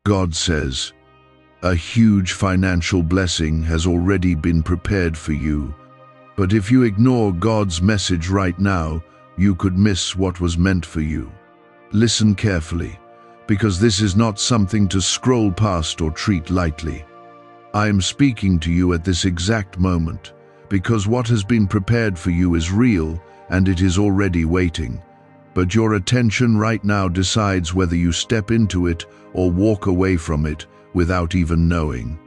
God says, a huge financial blessing has already been prepared for you. But if you ignore God's message right now, you could miss what was meant for you. Listen carefully, because this is not something to scroll past or treat lightly. I am speaking to you at this exact moment, because what has been prepared for you is real and it is already waiting. But your attention right now decides whether you step into it or walk away from it without even knowing.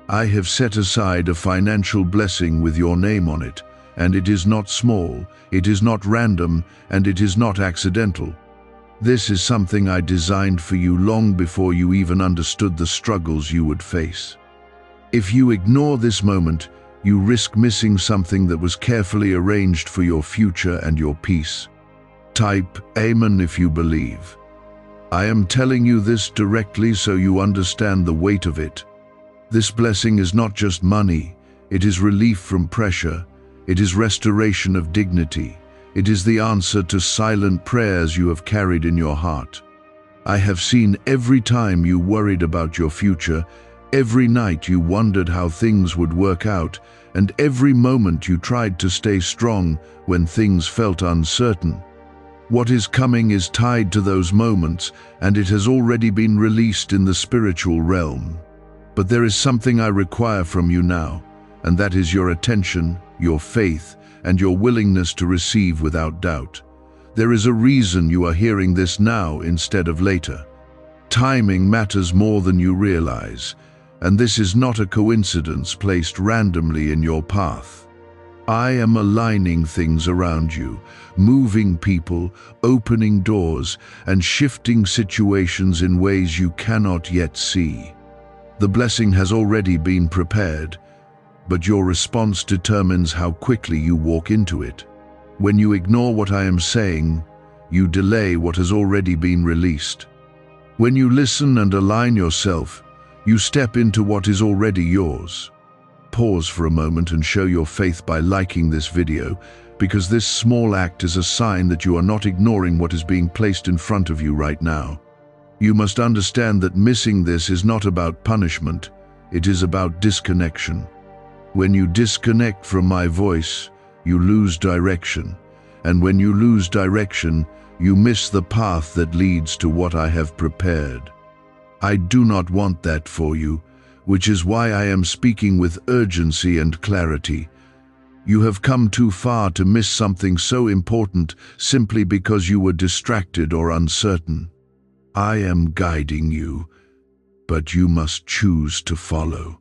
I have set aside a financial blessing with your name on it, and it is not small, it is not random, and it is not accidental. This is something I designed for you long before you even understood the struggles you would face. If you ignore this moment, you risk missing something that was carefully arranged for your future and your peace. Type Amen if you believe. I am telling you this directly so you understand the weight of it. This blessing is not just money, it is relief from pressure, it is restoration of dignity, it is the answer to silent prayers you have carried in your heart. I have seen every time you worried about your future, every night you wondered how things would work out, and every moment you tried to stay strong when things felt uncertain. What is coming is tied to those moments, and it has already been released in the spiritual realm. But there is something I require from you now, and that is your attention, your faith, and your willingness to receive without doubt. There is a reason you are hearing this now instead of later. Timing matters more than you realize, and this is not a coincidence placed randomly in your path. I am aligning things around you, moving people, opening doors, and shifting situations in ways you cannot yet see. The blessing has already been prepared, but your response determines how quickly you walk into it. When you ignore what I am saying, you delay what has already been released. When you listen and align yourself, you step into what is already yours. Pause for a moment and show your faith by liking this video, because this small act is a sign that you are not ignoring what is being placed in front of you right now. You must understand that missing this is not about punishment, it is about disconnection. When you disconnect from my voice, you lose direction. And when you lose direction, you miss the path that leads to what I have prepared. I do not want that for you, which is why I am speaking with urgency and clarity. You have come too far to miss something so important simply because you were distracted or uncertain. I am guiding you, but you must choose to follow.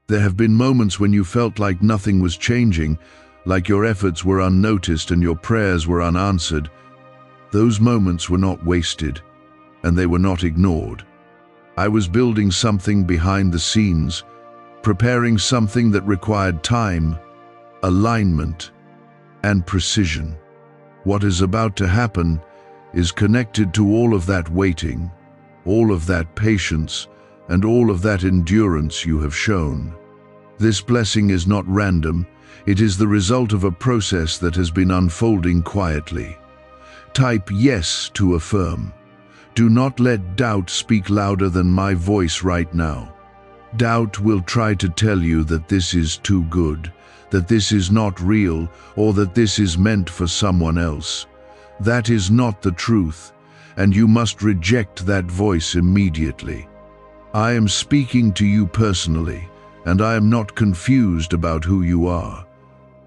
There have been moments when you felt like nothing was changing, like your efforts were unnoticed and your prayers were unanswered. Those moments were not wasted, and they were not ignored. I was building something behind the scenes, preparing something that required time, alignment, and precision. What is about to happen is connected to all of that waiting, all of that patience, and all of that endurance you have shown. This blessing is not random, it is the result of a process that has been unfolding quietly. Type yes to affirm. Do not let doubt speak louder than my voice right now. Doubt will try to tell you that this is too good, that this is not real, or that this is meant for someone else. That is not the truth, and you must reject that voice immediately. I am speaking to you personally, and I am not confused about who you are.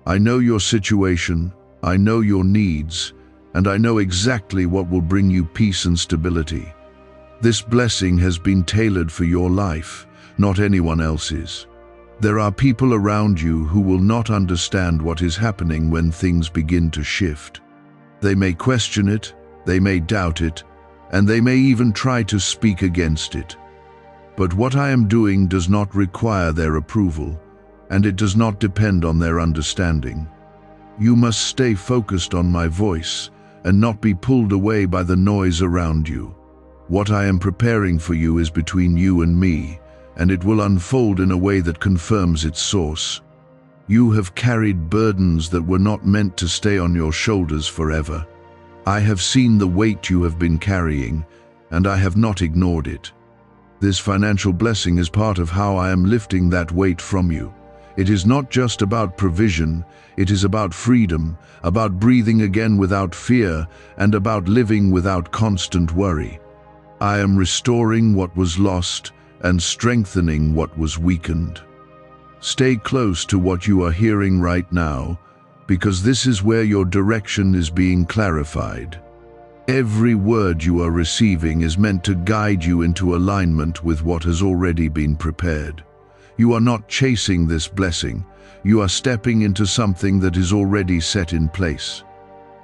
I know your situation, I know your needs, and I know exactly what will bring you peace and stability. This blessing has been tailored for your life, not anyone else's. There are people around you who will not understand what is happening when things begin to shift. They may question it, they may doubt it, and they may even try to speak against it. But what I am doing does not require their approval, and it does not depend on their understanding. You must stay focused on my voice and not be pulled away by the noise around you. What I am preparing for you is between you and me, and it will unfold in a way that confirms its source. You have carried burdens that were not meant to stay on your shoulders forever. I have seen the weight you have been carrying, and I have not ignored it. This financial blessing is part of how I am lifting that weight from you. It is not just about provision, it is about freedom, about breathing again without fear, and about living without constant worry. I am restoring what was lost and strengthening what was weakened. Stay close to what you are hearing right now, because this is where your direction is being clarified. Every word you are receiving is meant to guide you into alignment with what has already been prepared. You are not chasing this blessing, you are stepping into something that is already set in place.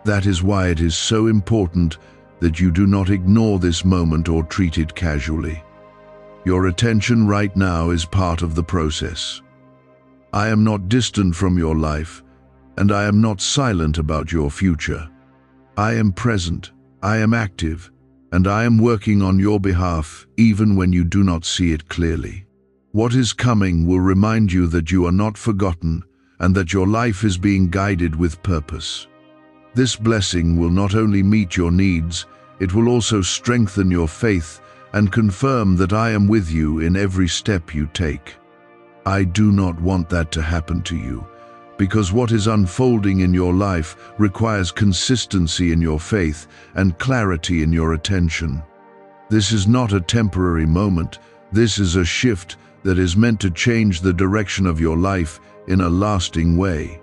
That is why it is so important that you do not ignore this moment or treat it casually. Your attention right now is part of the process. I am not distant from your life, and I am not silent about your future. I am present, I am active, and I am working on your behalf even when you do not see it clearly. What is coming will remind you that you are not forgotten and that your life is being guided with purpose. This blessing will not only meet your needs, it will also strengthen your faith and confirm that I am with you in every step you take. I do not want that to happen to you, because what is unfolding in your life requires consistency in your faith and clarity in your attention. This is not a temporary moment, this is a shift that is meant to change the direction of your life in a lasting way.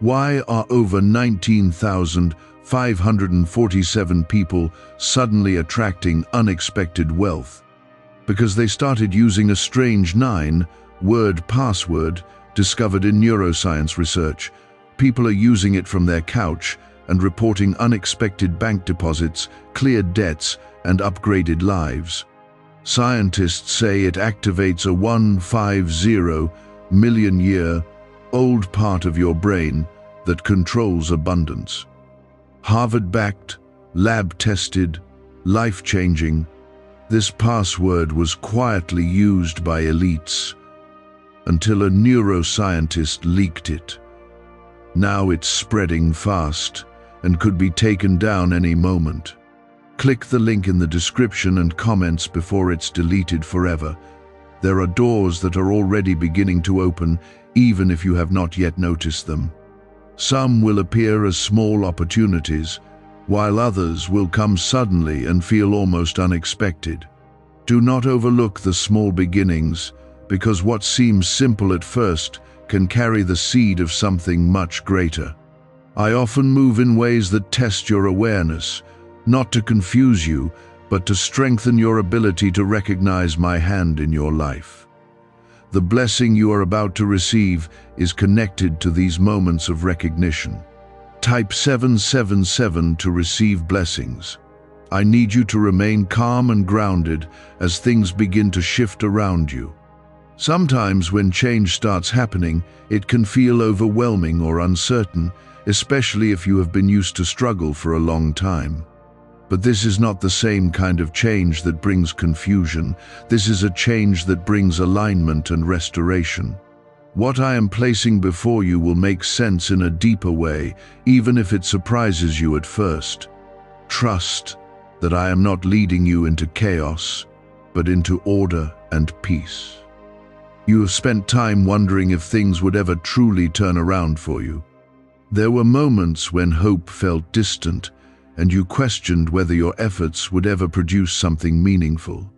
Why are over 19,547 people suddenly attracting unexpected wealth? Because they started using a strange 9-word password discovered in neuroscience research. People are using it from their couch and reporting unexpected bank deposits, cleared debts, and upgraded lives. Scientists say it activates a 150 million year old part of your brain that controls abundance. Harvard-backed, lab-tested, life-changing, this password was quietly used by elites until a neuroscientist leaked it. Now it's spreading fast and could be taken down any moment. Click the link in the description and comments before it's deleted forever. There are doors that are already beginning to open, even if you have not yet noticed them. Some will appear as small opportunities, while others will come suddenly and feel almost unexpected. Do not overlook the small beginnings, because what seems simple at first can carry the seed of something much greater. I often move in ways that test your awareness, not to confuse you, but to strengthen your ability to recognize my hand in your life. The blessing you are about to receive is connected to these moments of recognition. Type 777 to receive blessings. I need you to remain calm and grounded as things begin to shift around you. Sometimes when change starts happening, it can feel overwhelming or uncertain, especially if you have been used to struggle for a long time. But this is not the same kind of change that brings confusion. This is a change that brings alignment and restoration. What I am placing before you will make sense in a deeper way, even if it surprises you at first. Trust that I am not leading you into chaos, but into order and peace. You have spent time wondering if things would ever truly turn around for you. There were moments when hope felt distant, and you questioned whether your efforts would ever produce something meaningful.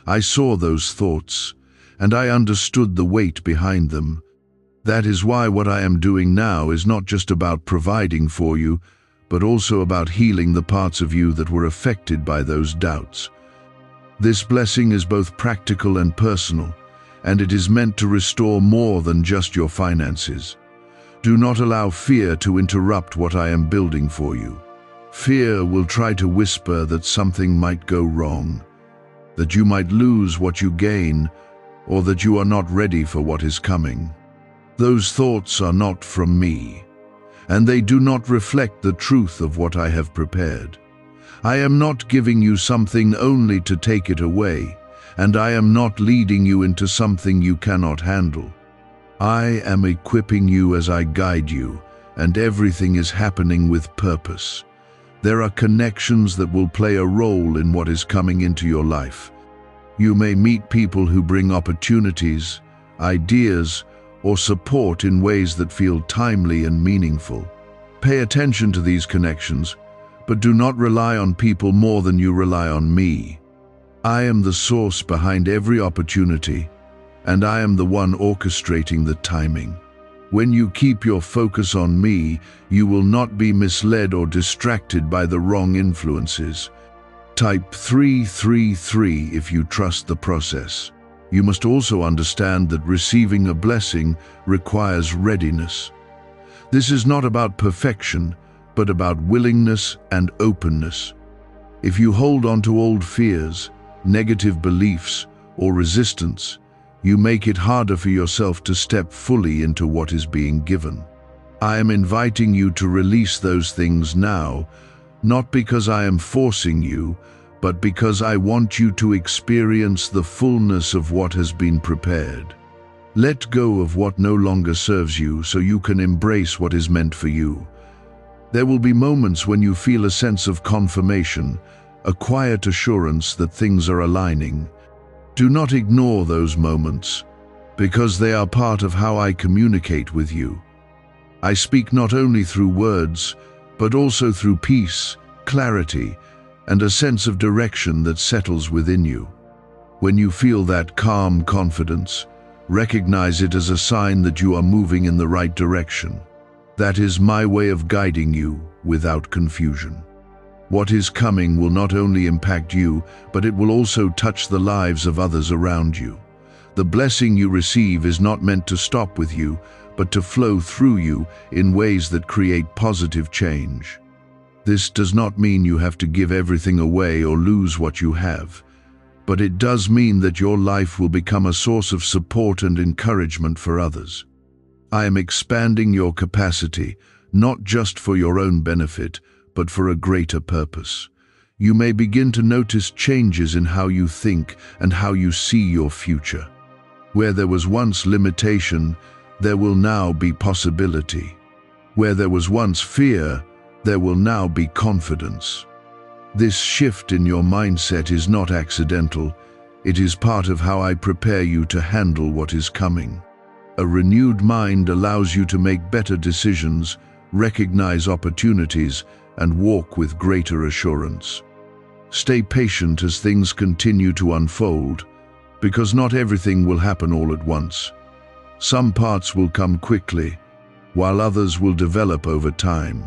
I saw those thoughts, and I understood the weight behind them. That is why what I am doing now is not just about providing for you, but also about healing the parts of you that were affected by those doubts. This blessing is both practical and personal, and it is meant to restore more than just your finances. Do not allow fear to interrupt what I am building for you. Fear will try to whisper that something might go wrong, that you might lose what you gain, or that you are not ready for what is coming. Those thoughts are not from me, and they do not reflect the truth of what I have prepared. I am not giving you something only to take it away, and I am not leading you into something you cannot handle. I am equipping you as I guide you, and everything is happening with purpose. There are connections that will play a role in what is coming into your life. You may meet people who bring opportunities, ideas, or support in ways that feel timely and meaningful. Pay attention to these connections, but do not rely on people more than you rely on me. I am the source behind every opportunity, and I am the one orchestrating the timing. When you keep your focus on me, you will not be misled or distracted by the wrong influences. Type 333 if you trust the process. You must also understand that receiving a blessing requires readiness. This is not about perfection, but about willingness and openness. If you hold on to old fears, negative beliefs, or resistance, you make it harder for yourself to step fully into what is being given. I am inviting you to release those things now, not because I am forcing you, but because I want you to experience the fullness of what has been prepared. Let go of what no longer serves you so you can embrace what is meant for you. There will be moments when you feel a sense of confirmation, a quiet assurance that things are aligning. Do not ignore those moments, because they are part of how I communicate with you. I speak not only through words, but also through peace, clarity, and a sense of direction that settles within you. When you feel that calm confidence, recognize it as a sign that you are moving in the right direction. That is my way of guiding you without confusion. What is coming will not only impact you, but it will also touch the lives of others around you. The blessing you receive is not meant to stop with you, but to flow through you in ways that create positive change. This does not mean you have to give everything away or lose what you have, but it does mean that your life will become a source of support and encouragement for others. I am expanding your capacity, not just for your own benefit, but for a greater purpose. You may begin to notice changes in how you think and how you see your future. Where there was once limitation, there will now be possibility. Where there was once fear, there will now be confidence. This shift in your mindset is not accidental. It is part of how I prepare you to handle what is coming. A renewed mind allows you to make better decisions, recognize opportunities, and walk with greater assurance. Stay patient as things continue to unfold, because not everything will happen all at once. Some parts will come quickly, while others will develop over time.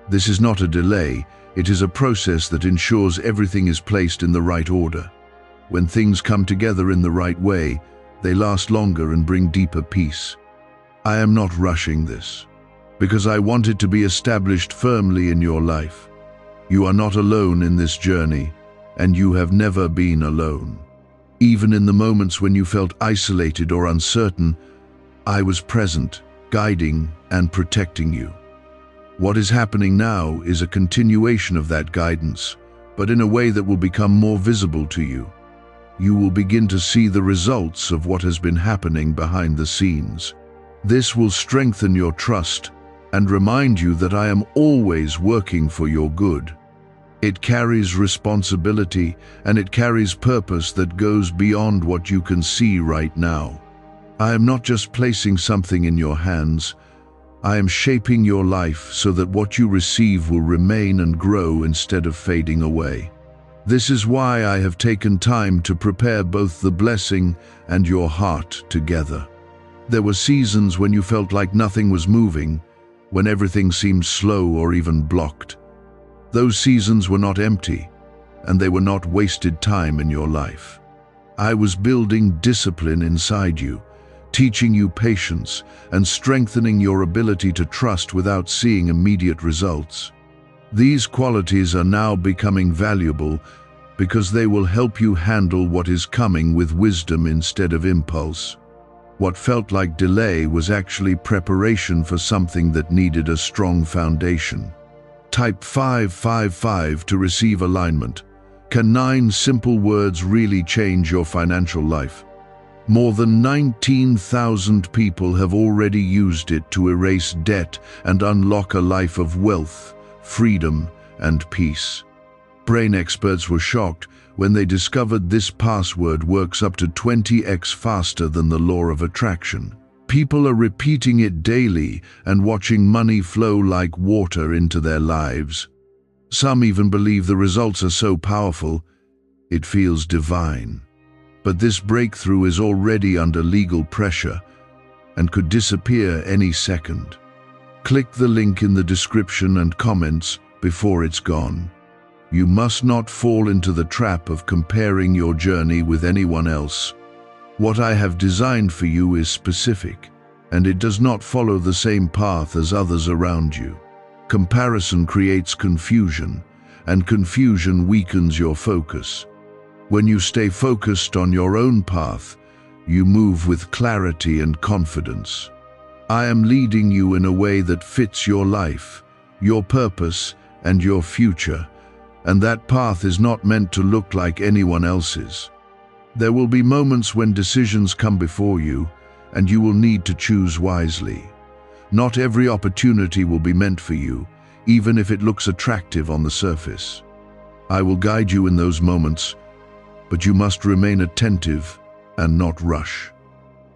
This is not a delay, it is a process that ensures everything is placed in the right order. When things come together in the right way, they last longer and bring deeper peace. I am not rushing this, because I want it to be established firmly in your life. You are not alone in this journey, and you have never been alone. Even in the moments when you felt isolated or uncertain, I was present, guiding and protecting you. What is happening now is a continuation of that guidance, but in a way that will become more visible to you. You will begin to see the results of what has been happening behind the scenes. This will strengthen your trust and remind you that I am always working for your good. It carries responsibility and it carries purpose that goes beyond what you can see right now. I am not just placing something in your hands. I am shaping your life so that what you receive will remain and grow instead of fading away. This is why I have taken time to prepare both the blessing and your heart together. There were seasons when you felt like nothing was moving, when everything seemed slow or even blocked. Those seasons were not empty, and they were not wasted time in your life. I was building discipline inside you, teaching you patience and strengthening your ability to trust without seeing immediate results. These qualities are now becoming valuable because they will help you handle what is coming with wisdom instead of impulse. What felt like delay was actually preparation for something that needed a strong foundation. Type 555 to receive alignment. Can 9 simple words really change your financial life? More than 19,000 people have already used it to erase debt and unlock a life of wealth, freedom, and peace. Brain experts were shocked when they discovered this password works up to 20x faster than the law of attraction. People are repeating it daily and watching money flow like water into their lives. Some even believe the results are so powerful, it feels divine. But this breakthrough is already under legal pressure and could disappear any second. Click the link in the description and comments before it's gone. You must not fall into the trap of comparing your journey with anyone else. What I have designed for you is specific, and it does not follow the same path as others around you. Comparison creates confusion, and confusion weakens your focus. When you stay focused on your own path, you move with clarity and confidence. I am leading you in a way that fits your life, your purpose, and your future, and that path is not meant to look like anyone else's. There will be moments when decisions come before you, and you will need to choose wisely. Not every opportunity will be meant for you, even if it looks attractive on the surface. I will guide you in those moments, but you must remain attentive and not rush.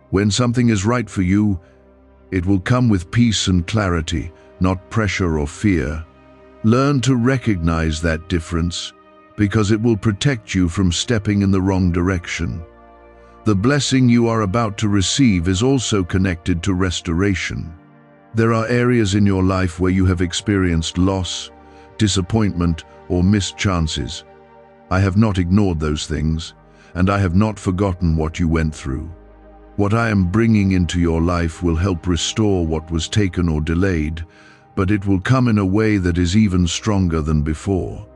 When something is right for you, it will come with peace and clarity, not pressure or fear. Learn to recognize that difference, because it will protect you from stepping in the wrong direction. The blessing you are about to receive is also connected to restoration. There are areas in your life where you have experienced loss, disappointment, or missed chances. I have not ignored those things, and I have not forgotten what you went through. What I am bringing into your life will help restore what was taken or delayed, but it will come in a way that is even stronger than before.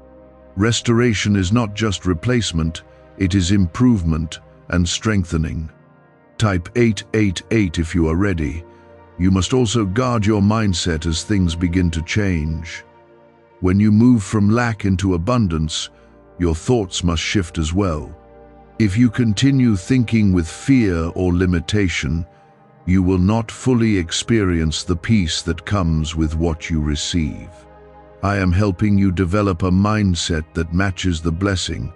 Restoration is not just replacement, it is improvement and strengthening. Type 888 if you are ready. You must also guard your mindset as things begin to change. When you move from lack into abundance, your thoughts must shift as well. If you continue thinking with fear or limitation, you will not fully experience the peace that comes with what you receive. I am helping you develop a mindset that matches the blessing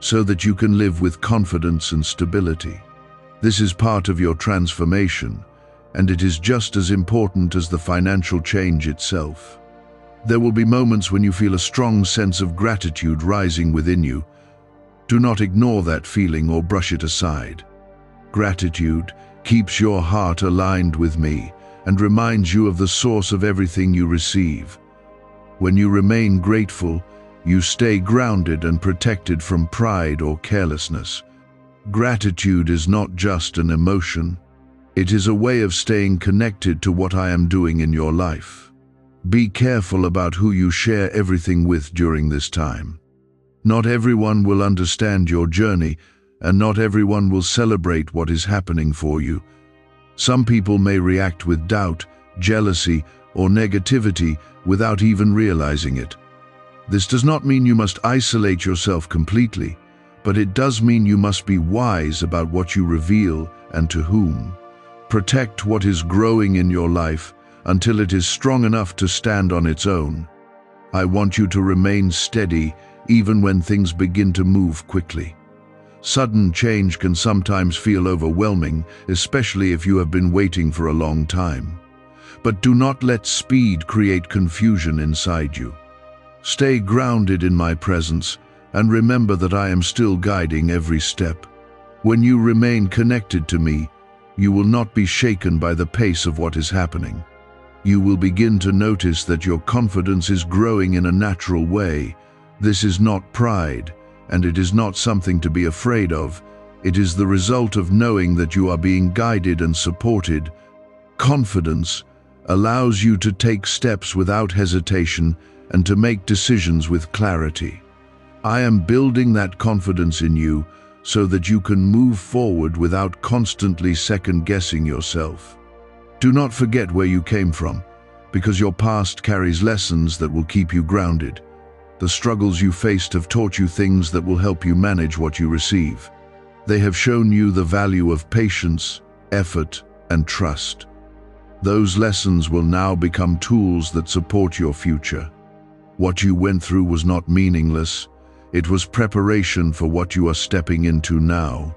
so that you can live with confidence and stability. This is part of your transformation, and it is just as important as the financial change itself. There will be moments when you feel a strong sense of gratitude rising within you. Do not ignore that feeling or brush it aside. Gratitude keeps your heart aligned with me and reminds you of the source of everything you receive. When you remain grateful, you stay grounded and protected from pride or carelessness. Gratitude is not just an emotion. It is a way of staying connected to what I am doing in your life. Be careful about who you share everything with during this time. Not everyone will understand your journey, and not everyone will celebrate what is happening for you. Some people may react with doubt, jealousy, or negativity without even realizing it. This does not mean you must isolate yourself completely, but it does mean you must be wise about what you reveal and to whom. Protect what is growing in your life until it is strong enough to stand on its own. I want you to remain steady even when things begin to move quickly. Sudden change can sometimes feel overwhelming, especially if you have been waiting for a long time. But do not let speed create confusion inside you. Stay grounded in my presence and remember that I am still guiding every step. When you remain connected to me, you will not be shaken by the pace of what is happening. You will begin to notice that your confidence is growing in a natural way. This is not pride, and it is not something to be afraid of. It is the result of knowing that you are being guided and supported. Confidence allows you to take steps without hesitation and to make decisions with clarity. I am building that confidence in you so that you can move forward without constantly second-guessing yourself. Do not forget where you came from, because your past carries lessons that will keep you grounded. The struggles you faced have taught you things that will help you manage what you receive. They have shown you the value of patience, effort, and trust. Those lessons will now become tools that support your future. What you went through was not meaningless. It was preparation for what you are stepping into now.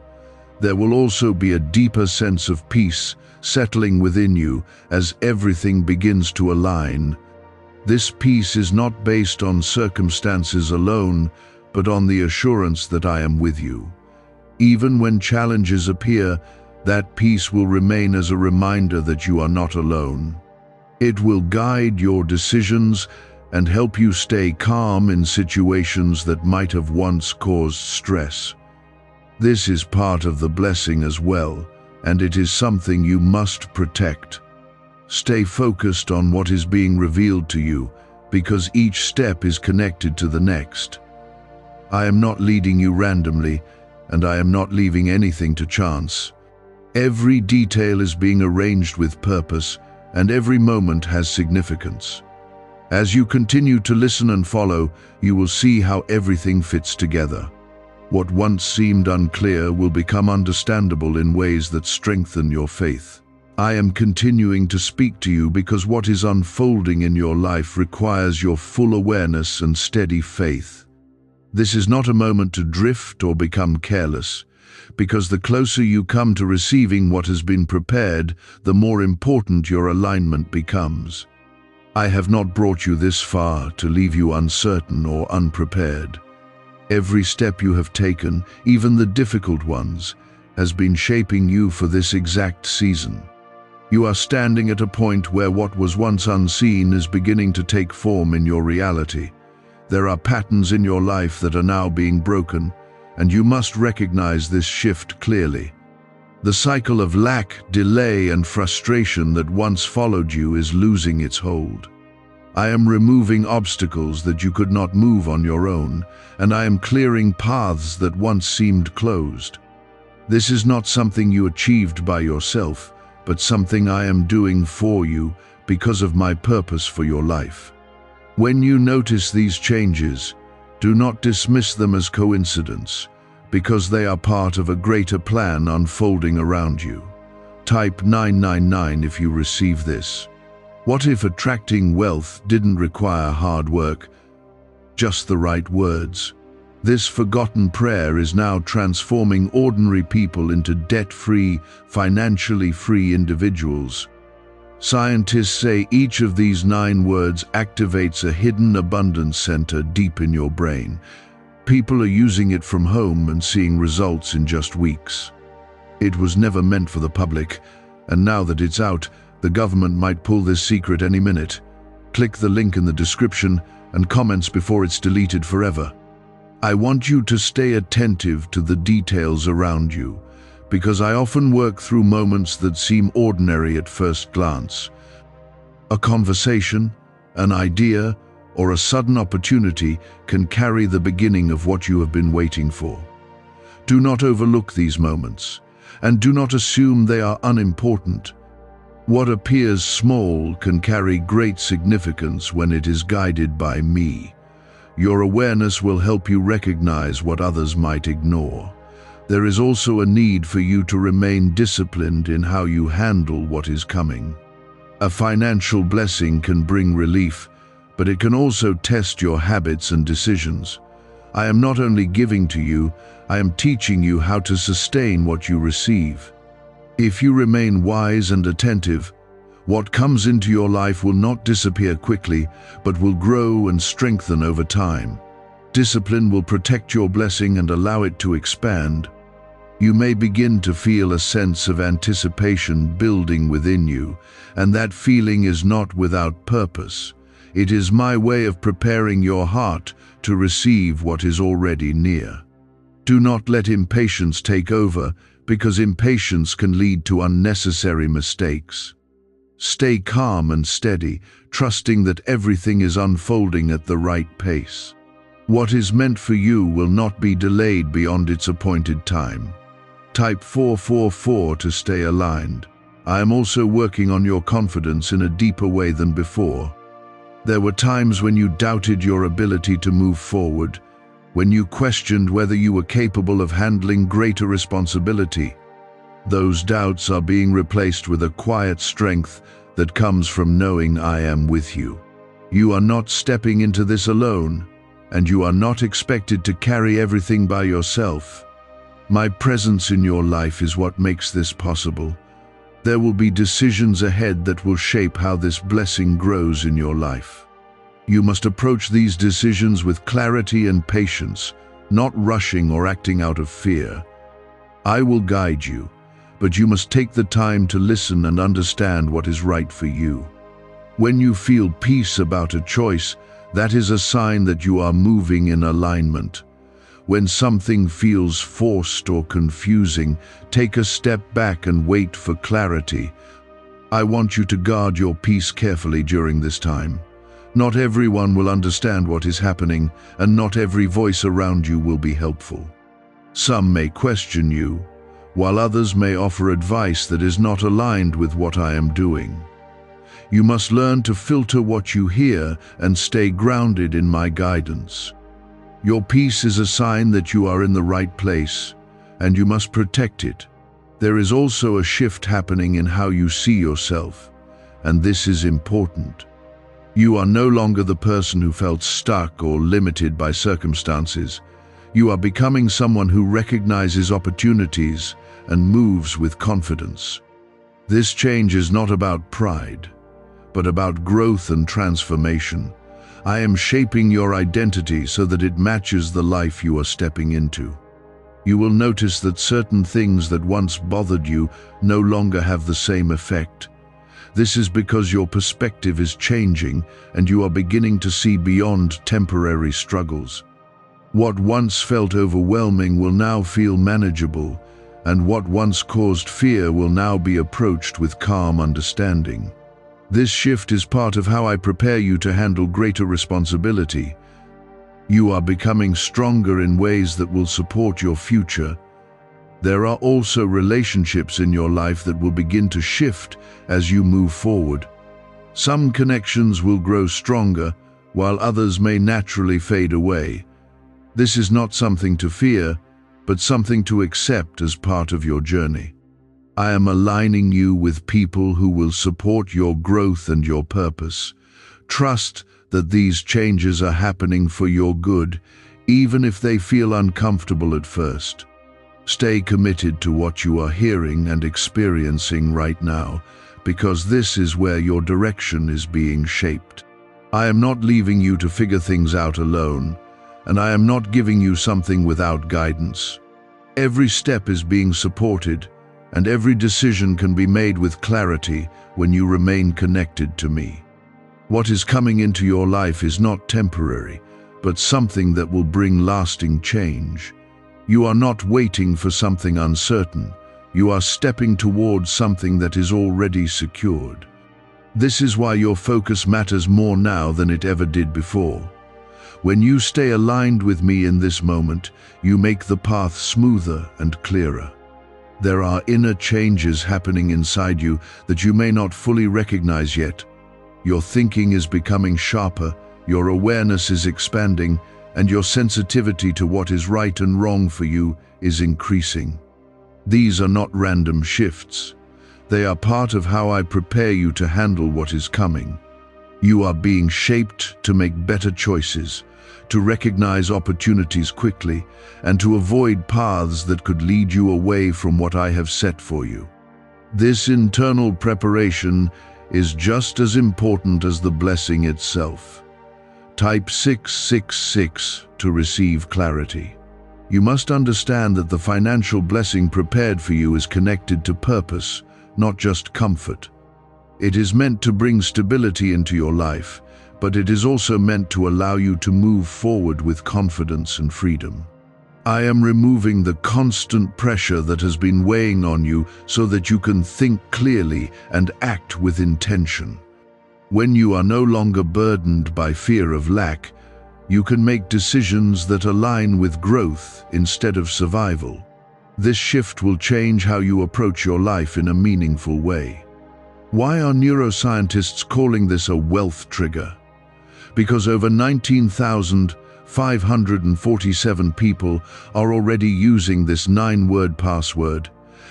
There will also be a deeper sense of peace settling within you as everything begins to align. This peace is not based on circumstances alone, but on the assurance that I am with you. Even when challenges appear, that peace will remain as a reminder that you are not alone. It will guide your decisions and help you stay calm in situations that might have once caused stress. This is part of the blessing as well, and it is something you must protect. Stay focused on what is being revealed to you, because each step is connected to the next. I am not leading you randomly, and I am not leaving anything to chance. Every detail is being arranged with purpose, and every moment has significance. As you continue to listen and follow, you will see how everything fits together. What once seemed unclear will become understandable in ways that strengthen your faith. I am continuing to speak to you because what is unfolding in your life requires your full awareness and steady faith. This is not a moment to drift or become careless, because the closer you come to receiving what has been prepared, the more important your alignment becomes. I have not brought you this far to leave you uncertain or unprepared. Every step you have taken, even the difficult ones, has been shaping you for this exact season. You are standing at a point where what was once unseen is beginning to take form in your reality. There are patterns in your life that are now being broken, and you must recognize this shift clearly. The cycle of lack, delay, and frustration that once followed you is losing its hold. I am removing obstacles that you could not move on your own, and I am clearing paths that once seemed closed. This is not something you achieved by yourself, but something I am doing for you because of my purpose for your life. When you notice these changes, do not dismiss them as coincidence, because they are part of a greater plan unfolding around you. Type 999 if you receive this. What if attracting wealth didn't require hard work, just the right words? This forgotten prayer is now transforming ordinary people into debt-free, financially free individuals. Scientists say each of these 9 words activates a hidden abundance center deep in your brain. People are using it from home and seeing results in just weeks. It was never meant for the public, and now that it's out, the government might pull this secret any minute. Click the link in the description and comments before it's deleted forever. I want you to stay attentive to the details around you, because I often work through moments that seem ordinary at first glance. A conversation, an idea, or a sudden opportunity can carry the beginning of what you have been waiting for. Do not overlook these moments, and do not assume they are unimportant. What appears small can carry great significance when it is guided by me. Your awareness will help you recognize what others might ignore. There is also a need for you to remain disciplined in how you handle what is coming. A financial blessing can bring relief, but it can also test your habits and decisions. I am not only giving to you, I am teaching you how to sustain what you receive. If you remain wise and attentive, what comes into your life will not disappear quickly, but will grow and strengthen over time. Discipline will protect your blessing and allow it to expand. You may begin to feel a sense of anticipation building within you, and that feeling is not without purpose. It is my way of preparing your heart to receive what is already near. Do not let impatience take over, because impatience can lead to unnecessary mistakes. Stay calm and steady, trusting that everything is unfolding at the right pace. What is meant for you will not be delayed beyond its appointed time. Type 444 to stay aligned. I am also working on your confidence in a deeper way than before. There were times when you doubted your ability to move forward, when you questioned whether you were capable of handling greater responsibility. Those doubts are being replaced with a quiet strength that comes from knowing I am with you. You are not stepping into this alone. and you are not expected to carry everything by yourself. My presence in your life is what makes this possible. There will be decisions ahead that will shape how this blessing grows in your life. You must approach these decisions with clarity and patience, not rushing or acting out of fear. I will guide you, but you must take the time to listen and understand what is right for you. When you feel peace about a choice, that is a sign that you are moving in alignment. When something feels forced or confusing, take a step back and wait for clarity. I want you to guard your peace carefully during this time. Not everyone will understand what is happening, and not every voice around you will be helpful. Some may question you, while others may offer advice that is not aligned with what I am doing. You must learn to filter what you hear and stay grounded in my guidance. Your peace is a sign that you are in the right place, and you must protect it. There is also a shift happening in how you see yourself, and this is important. You are no longer the person who felt stuck or limited by circumstances. You are becoming someone who recognizes opportunities and moves with confidence. This change is not about pride, but about growth and transformation. I am shaping your identity so that it matches the life you are stepping into. You will notice that certain things that once bothered you no longer have the same effect. This is because your perspective is changing and you are beginning to see beyond temporary struggles. What once felt overwhelming will now feel manageable, and what once caused fear will now be approached with calm understanding. This shift is part of how I prepare you to handle greater responsibility. You are becoming stronger in ways that will support your future. There are also relationships in your life that will begin to shift as you move forward. Some connections will grow stronger, while others may naturally fade away. This is not something to fear, but something to accept as part of your journey. I am aligning you with people who will support your growth and your purpose. Trust that these changes are happening for your good, even if they feel uncomfortable at first. Stay committed to what you are hearing and experiencing right now, because this is where your direction is being shaped. I am not leaving you to figure things out alone, and I am not giving you something without guidance. Every step is being supported, and every decision can be made with clarity when you remain connected to me. What is coming into your life is not temporary, but something that will bring lasting change. You are not waiting for something uncertain. You are stepping towards something that is already secured. This is why your focus matters more now than it ever did before. When you stay aligned with me in this moment, you make the path smoother and clearer. There are inner changes happening inside you that you may not fully recognize yet. Your thinking is becoming sharper, your awareness is expanding, and your sensitivity to what is right and wrong for you is increasing. These are not random shifts. They are part of how I prepare you to handle what is coming. You are being shaped to make better choices, to recognize opportunities quickly, and to avoid paths that could lead you away from what I have set for you. This internal preparation is just as important as the blessing itself. Type 666 to receive clarity. You must understand that the financial blessing prepared for you is connected to purpose, not just comfort. It is meant to bring stability into your life, but it is also meant to allow you to move forward with confidence and freedom. I am removing the constant pressure that has been weighing on you so that you can think clearly and act with intention. When you are no longer burdened by fear of lack, you can make decisions that align with growth instead of survival. This shift will change how you approach your life in a meaningful way. Why are neuroscientists calling this a wealth trigger? Because over 19,547 people are already using this 9-word password,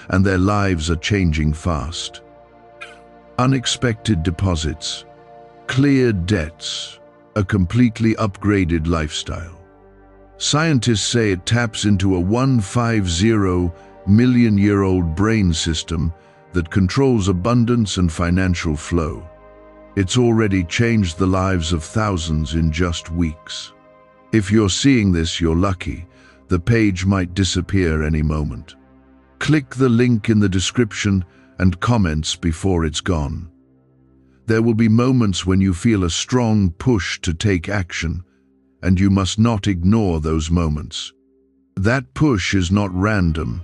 and their lives are changing fast. Unexpected deposits, cleared debts, a completely upgraded lifestyle. Scientists say it taps into a 150-million-year-old brain system that controls abundance and financial flow. It's already changed the lives of thousands in just weeks. If you're seeing this, you're lucky. The page might disappear any moment. Click the link in the description and comments before it's gone. There will be moments when you feel a strong push to take action, and you must not ignore those moments. That push is not random.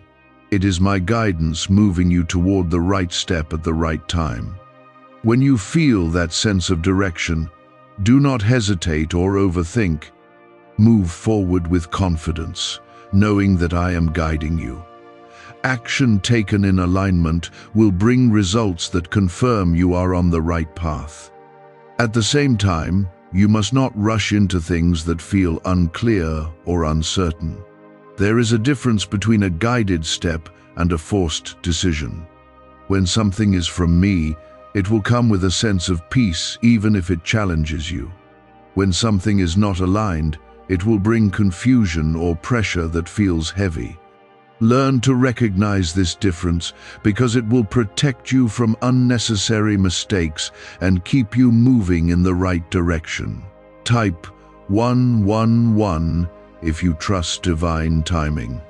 It is my guidance moving you toward the right step at the right time. When you feel that sense of direction, do not hesitate or overthink. Move forward with confidence, knowing that I am guiding you. Action taken in alignment will bring results that confirm you are on the right path. At the same time, you must not rush into things that feel unclear or uncertain. There is a difference between a guided step and a forced decision. When something is from me, it will come with a sense of peace even if it challenges you. When something is not aligned, it will bring confusion or pressure that feels heavy. Learn to recognize this difference because it will protect you from unnecessary mistakes and keep you moving in the right direction. Type 111 if you trust divine timing.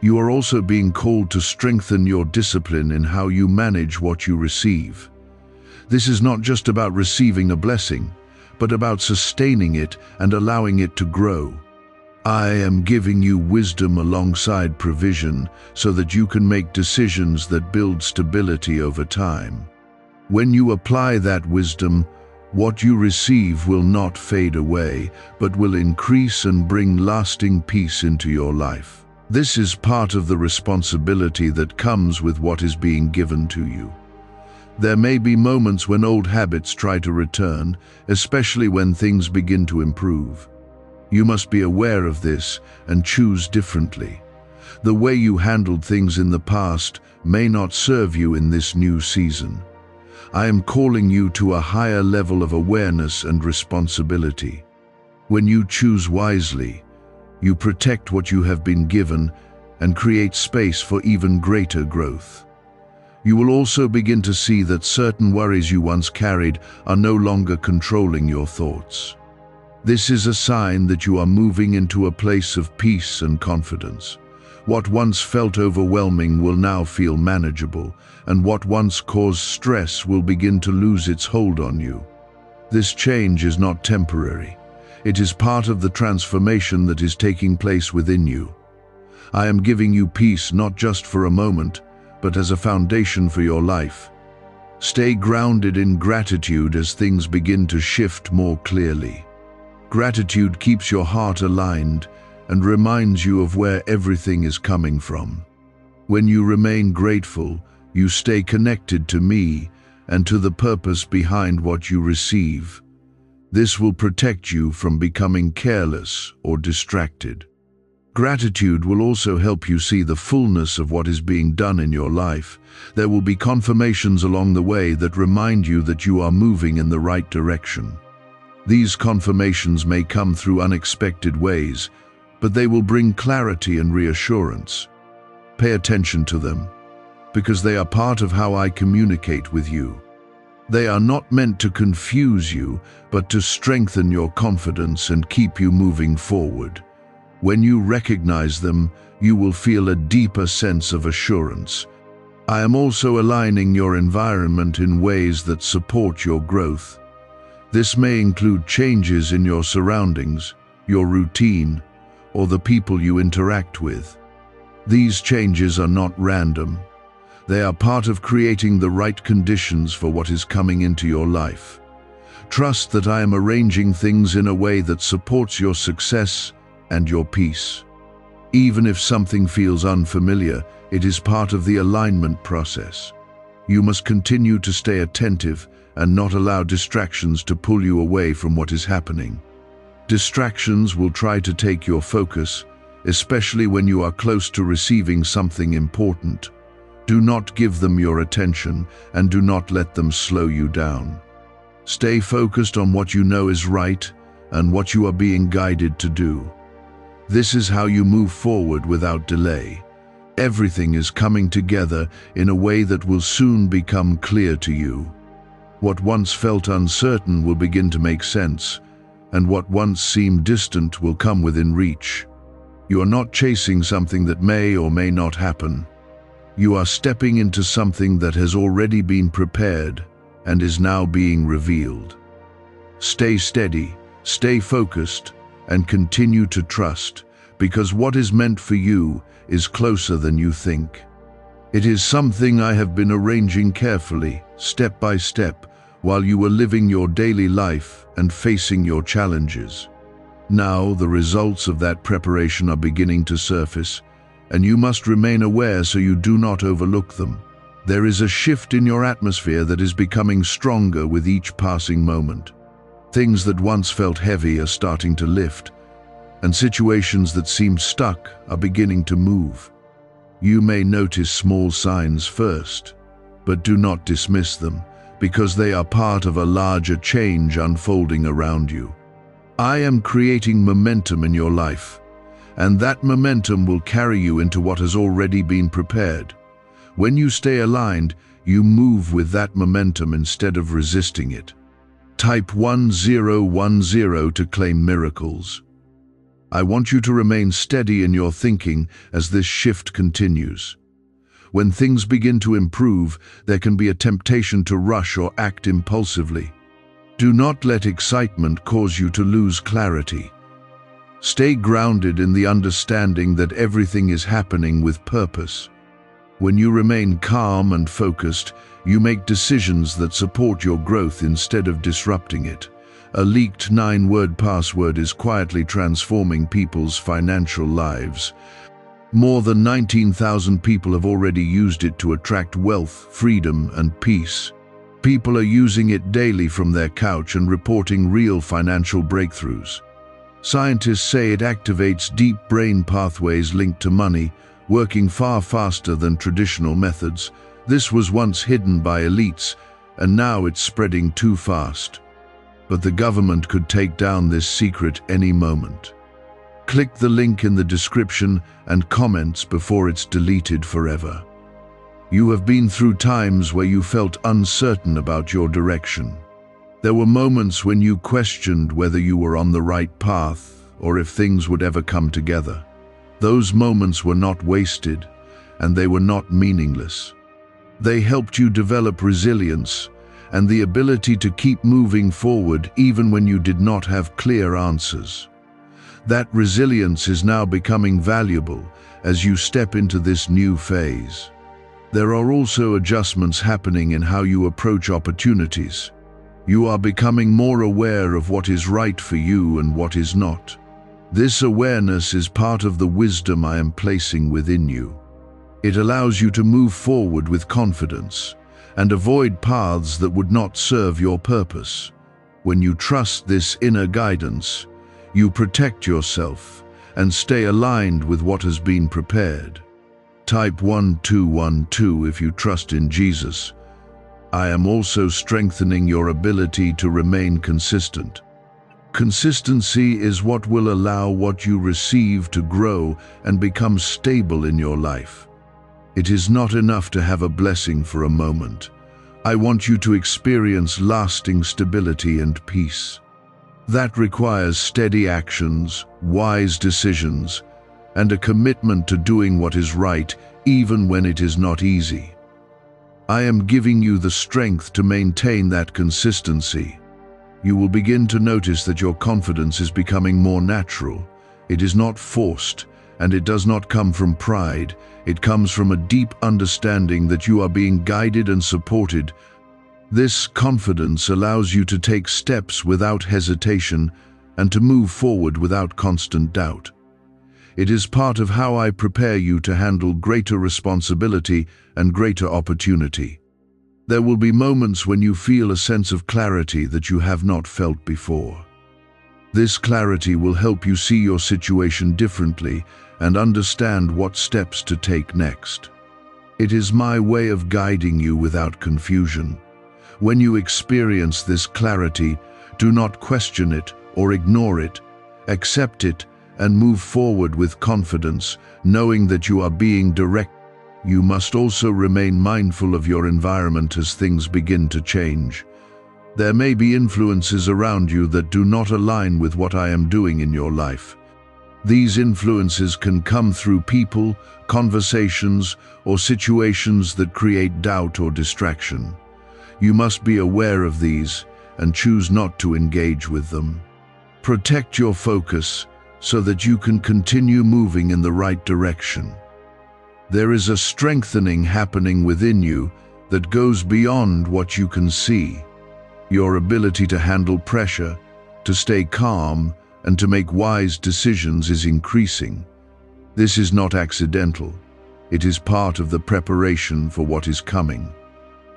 You are also being called to strengthen your discipline in how you manage what you receive. This is not just about receiving a blessing, but about sustaining it and allowing it to grow. I am giving you wisdom alongside provision so that you can make decisions that build stability over time. When you apply that wisdom, what you receive will not fade away, but will increase and bring lasting peace into your life. This is part of the responsibility that comes with what is being given to you. There may be moments when old habits try to return, especially when things begin to improve. You must be aware of this and choose differently. The way you handled things in the past may not serve you in this new season. I am calling you to a higher level of awareness and responsibility. When you choose wisely, you protect what you have been given and create space for even greater growth. You will also begin to see that certain worries you once carried are no longer controlling your thoughts. This is a sign that you are moving into a place of peace and confidence. What once felt overwhelming will now feel manageable, and what once caused stress will begin to lose its hold on you. This change is not temporary. It is part of the transformation that is taking place within you. I am giving you peace not just for a moment, but as a foundation for your life. Stay grounded in gratitude as things begin to shift more clearly. Gratitude keeps your heart aligned and reminds you of where everything is coming from. When you remain grateful, you stay connected to me and to the purpose behind what you receive. This will protect you from becoming careless or distracted. Gratitude will also help you see the fullness of what is being done in your life. There will be confirmations along the way that remind you that you are moving in the right direction. These confirmations may come through unexpected ways, but they will bring clarity and reassurance. Pay attention to them, because they are part of how I communicate with you. They are not meant to confuse you, but to strengthen your confidence and keep you moving forward. When you recognize them, you will feel a deeper sense of assurance. I am also aligning your environment in ways that support your growth. This may include changes in your surroundings, your routine, or the people you interact with. These changes are not random. They are part of creating the right conditions for what is coming into your life. Trust that I am arranging things in a way that supports your success and your peace. Even if something feels unfamiliar, it is part of the alignment process. You must continue to stay attentive and not allow distractions to pull you away from what is happening. Distractions will try to take your focus, especially when you are close to receiving something important. Do not give them your attention and do not let them slow you down. Stay focused on what you know is right and what you are being guided to do. This is how you move forward without delay. Everything is coming together in a way that will soon become clear to you. What once felt uncertain will begin to make sense, and what once seemed distant will come within reach. You are not chasing something that may or may not happen. You are stepping into something that has already been prepared and is now being revealed. Stay steady, stay focused, and continue to trust, because what is meant for you is closer than you think. It is something I have been arranging carefully, step by step, while you were living your daily life and facing your challenges. Now the results of that preparation are beginning to surface, and you must remain aware so you do not overlook them. There is a shift in your atmosphere that is becoming stronger with each passing moment. Things that once felt heavy are starting to lift, and situations that seemed stuck are beginning to move. You may notice small signs first, but do not dismiss them, because they are part of a larger change unfolding around you. I am creating momentum in your life, and that momentum will carry you into what has already been prepared. When you stay aligned, you move with that momentum instead of resisting it. Type 1010 to claim miracles. I want you to remain steady in your thinking as this shift continues. When things begin to improve, there can be a temptation to rush or act impulsively. Do not let excitement cause you to lose clarity. Stay grounded in the understanding that everything is happening with purpose. When you remain calm and focused, you make decisions that support your growth instead of disrupting it. A leaked 9-word password is quietly transforming people's financial lives. More than 19,000 people have already used it to attract wealth, freedom, and peace. People are using it daily from their couch and reporting real financial breakthroughs. Scientists say it activates deep brain pathways linked to money, working far faster than traditional methods. This was once hidden by elites, and now it's spreading too fast. But the government could take down this secret any moment. Click the link in the description and comments before it's deleted forever. You have been through times where you felt uncertain about your direction. There were moments when you questioned whether you were on the right path or if things would ever come together. Those moments were not wasted, and they were not meaningless. They helped you develop resilience and the ability to keep moving forward even when you did not have clear answers. That resilience is now becoming valuable as you step into this new phase. There are also adjustments happening in how you approach opportunities. You are becoming more aware of what is right for you and what is not. This awareness is part of the wisdom I am placing within you. It allows you to move forward with confidence and avoid paths that would not serve your purpose. When you trust this inner guidance, you protect yourself and stay aligned with what has been prepared. Type 1212 if you trust in Jesus. I am also strengthening your ability to remain consistent. Consistency is what will allow what you receive to grow and become stable in your life. It is not enough to have a blessing for a moment. I want you to experience lasting stability and peace. That requires steady actions, wise decisions, and a commitment to doing what is right, even when it is not easy. I am giving you the strength to maintain that consistency. You will begin to notice that your confidence is becoming more natural. It is not forced, and it does not come from pride. It comes from a deep understanding that you are being guided and supported. This confidence allows you to take steps without hesitation and to move forward without constant doubt. It is part of how I prepare you to handle greater responsibility and greater opportunity. There will be moments when you feel a sense of clarity that you have not felt before. This clarity will help you see your situation differently and understand what steps to take next. It is my way of guiding you without confusion. When you experience this clarity, do not question it or ignore it. Accept it and move forward with confidence, knowing that you are being directed. You must also remain mindful of your environment as things begin to change. There may be influences around you that do not align with what I am doing in your life. These influences can come through people, conversations, or situations that create doubt or distraction. You must be aware of these and choose not to engage with them. Protect your focus so that you can continue moving in the right direction. There is a strengthening happening within you that goes beyond what you can see. Your ability to handle pressure, to stay calm, and to make wise decisions is increasing. This is not accidental. It is part of the preparation for what is coming.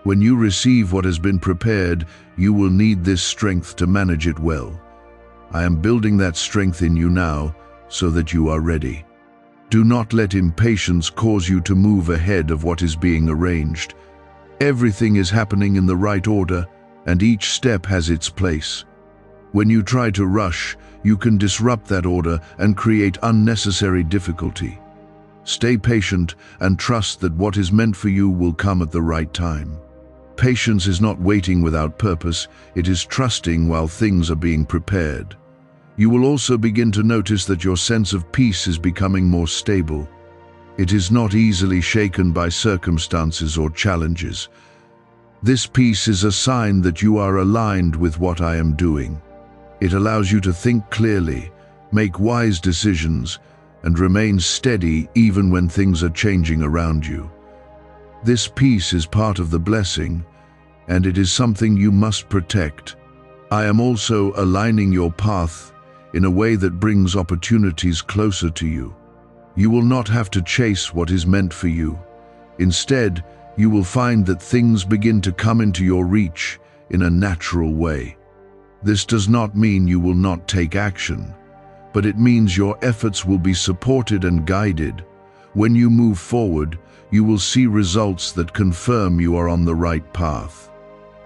When you receive what has been prepared, you will need this strength to manage it well. I am building that strength in you now so that you are ready. Do not let impatience cause you to move ahead of what is being arranged. Everything is happening in the right order, and each step has its place. When you try to rush, you can disrupt that order and create unnecessary difficulty. Stay patient and trust that what is meant for you will come at the right time. Patience is not waiting without purpose, it is trusting while things are being prepared. You will also begin to notice that your sense of peace is becoming more stable. It is not easily shaken by circumstances or challenges. This peace is a sign that you are aligned with what I am doing. It allows you to think clearly, make wise decisions, and remain steady even when things are changing around you. This peace is part of the blessing, and it is something you must protect. I am also aligning your path in a way that brings opportunities closer to you. You will not have to chase what is meant for you. Instead, you will find that things begin to come into your reach in a natural way. This does not mean you will not take action, but it means your efforts will be supported and guided. When you move forward, you will see results that confirm you are on the right path.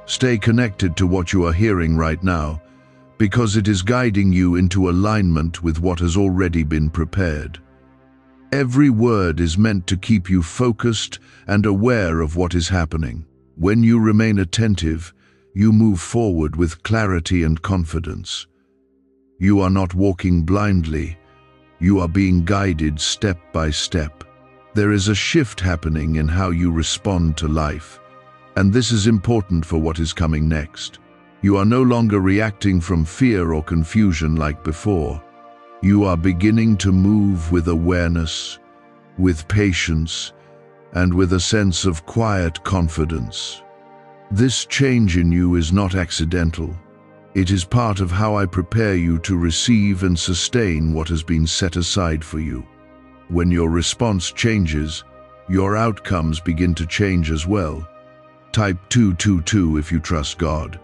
Stay connected to what you are hearing right now, because it is guiding you into alignment with what has already been prepared. Every word is meant to keep you focused and aware of what is happening. When you remain attentive, you move forward with clarity and confidence. You are not walking blindly, you are being guided step by step. There is a shift happening in how you respond to life, and this is important for what is coming next. You are no longer reacting from fear or confusion like before. You are beginning to move with awareness, with patience, and with a sense of quiet confidence. This change in you is not accidental. It is part of how I prepare you to receive and sustain what has been set aside for you. When your response changes, your outcomes begin to change as well. Type 222 if you trust God.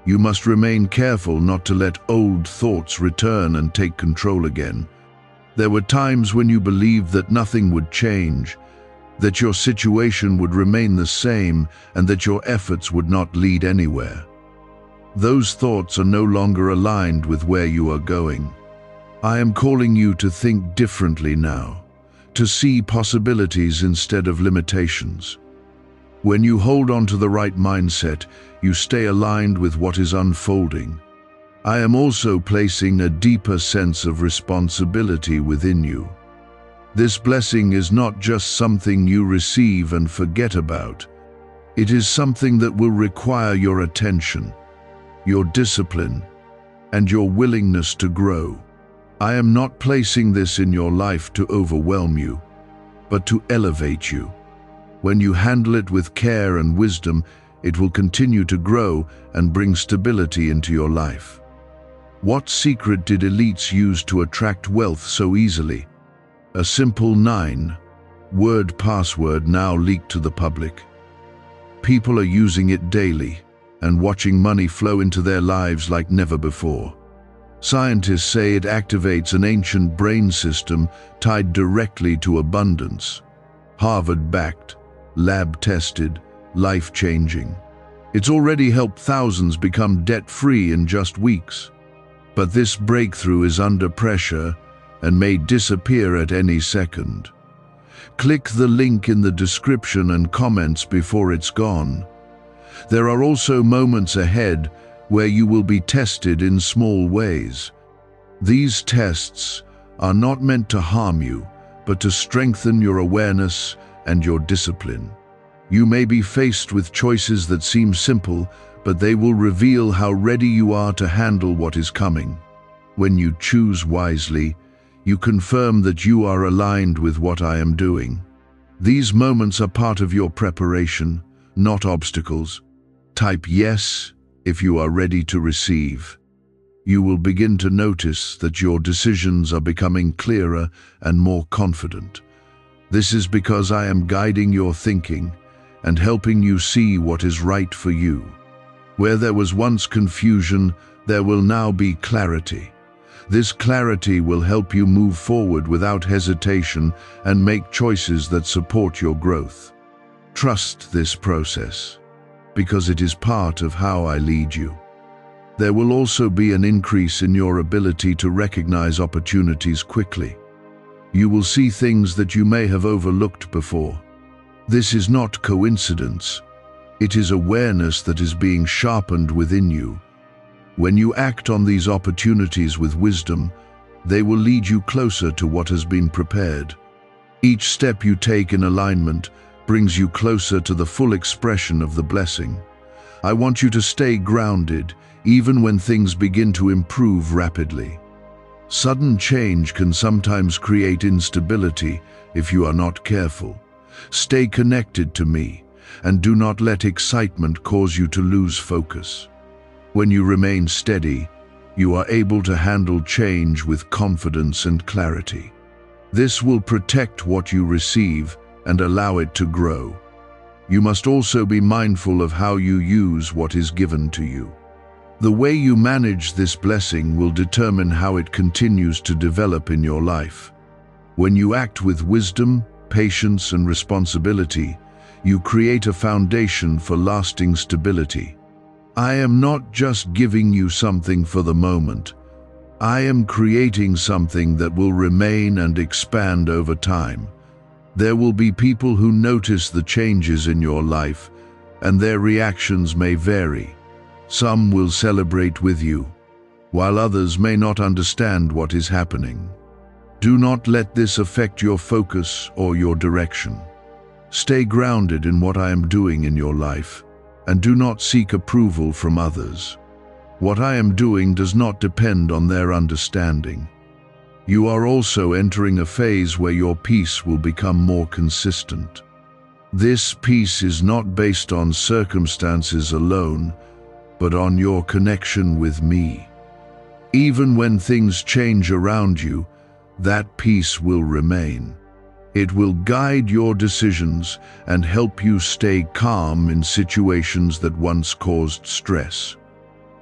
You must remain careful not to let old thoughts return and take control again. There were times when you believed that nothing would change, that your situation would remain the same, and that your efforts would not lead anywhere. Those thoughts are no longer aligned with where you are going. I am calling you to think differently now, to see possibilities instead of limitations. When you hold on to the right mindset, you stay aligned with what is unfolding. I am also placing a deeper sense of responsibility within you. This blessing is not just something you receive and forget about. It is something that will require your attention, your discipline, and your willingness to grow. I am not placing this in your life to overwhelm you, but to elevate you. When you handle it with care and wisdom, it will continue to grow and bring stability into your life. What secret did elites use to attract wealth so easily? A simple 9-word password now leaked to the public. People are using it daily and watching money flow into their lives like never before. Scientists say it activates an ancient brain system tied directly to abundance. Harvard-backed, lab-tested, life-changing. It's already helped thousands become debt-free in just weeks. But this breakthrough is under pressure and may disappear at any second. Click the link in the description and comments before it's gone. There are also moments ahead where you will be tested in small ways. These tests are not meant to harm you, but to strengthen your awareness and your discipline. You may be faced with choices that seem simple, but they will reveal how ready you are to handle what is coming. When you choose wisely, you confirm that you are aligned with what I am doing. These moments are part of your preparation, not obstacles. Type yes if you are ready to receive. You will begin to notice that your decisions are becoming clearer and more confident. This is because I am guiding your thinking and helping you see what is right for you. Where there was once confusion, there will now be clarity. This clarity will help you move forward without hesitation and make choices that support your growth. Trust this process, because it is part of how I lead you. There will also be an increase in your ability to recognize opportunities quickly. You will see things that you may have overlooked before. This is not coincidence. It is awareness that is being sharpened within you. When you act on these opportunities with wisdom, they will lead you closer to what has been prepared. Each step you take in alignment brings you closer to the full expression of the blessing. I want you to stay grounded, even when things begin to improve rapidly. Sudden change can sometimes create instability if you are not careful. Stay connected to me, and do not let excitement cause you to lose focus. When you remain steady, you are able to handle change with confidence and clarity. This will protect what you receive and allow it to grow. You must also be mindful of how you use what is given to you. The way you manage this blessing will determine how it continues to develop in your life. When you act with wisdom, patience, and responsibility, you create a foundation for lasting stability. I am not just giving you something for the moment. I am creating something that will remain and expand over time. There will be people who notice the changes in your life, and their reactions may vary. Some will celebrate with you, while others may not understand what is happening. Do not let this affect your focus or your direction. Stay grounded in what I am doing in your life, and do not seek approval from others. What I am doing does not depend on their understanding. You are also entering a phase where your peace will become more consistent. This peace is not based on circumstances alone, but on your connection with me. Even when things change around you, that peace will remain. It will guide your decisions and help you stay calm in situations that once caused stress.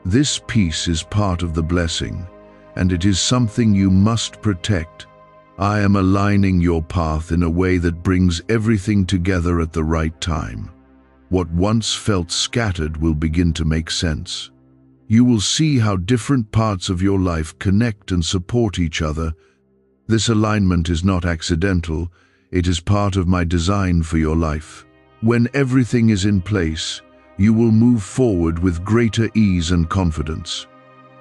This peace is part of the blessing, and it is something you must protect. I am aligning your path in a way that brings everything together at the right time. What once felt scattered will begin to make sense. You will see how different parts of your life connect and support each other. This alignment is not accidental. It is part of my design for your life. When everything is in place, you will move forward with greater ease and confidence.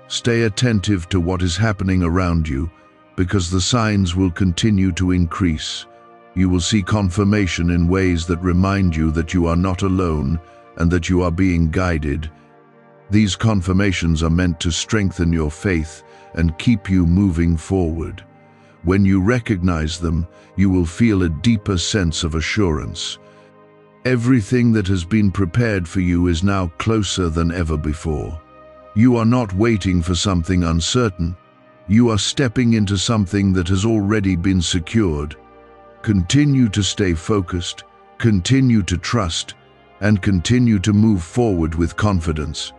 Stay attentive to what is happening around you, because the signs will continue to increase. You will see confirmation in ways that remind you that you are not alone and that you are being guided. These confirmations are meant to strengthen your faith and keep you moving forward. When you recognize them, you will feel a deeper sense of assurance. Everything that has been prepared for you is now closer than ever before. You are not waiting for something uncertain. You are stepping into something that has already been secured. Continue to stay focused, continue to trust, and continue to move forward with confidence.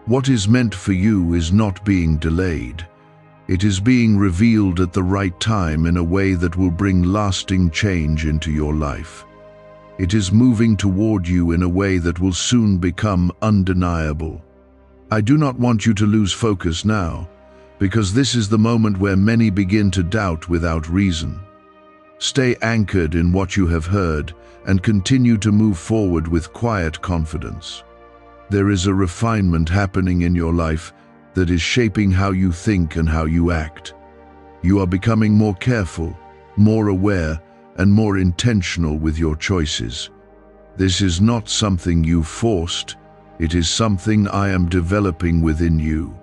What is meant for you is not being delayed. It is being revealed at the right time in a way that will bring lasting change into your life. It is moving toward you in a way that will soon become undeniable. I do not want you to lose focus now, because this is the moment where many begin to doubt without reason. Stay anchored in what you have heard and continue to move forward with quiet confidence. There is a refinement happening in your life that is shaping how you think and how you act. You are becoming more careful, more aware, and more intentional with your choices. This is not something you forced, it is something I am developing within you.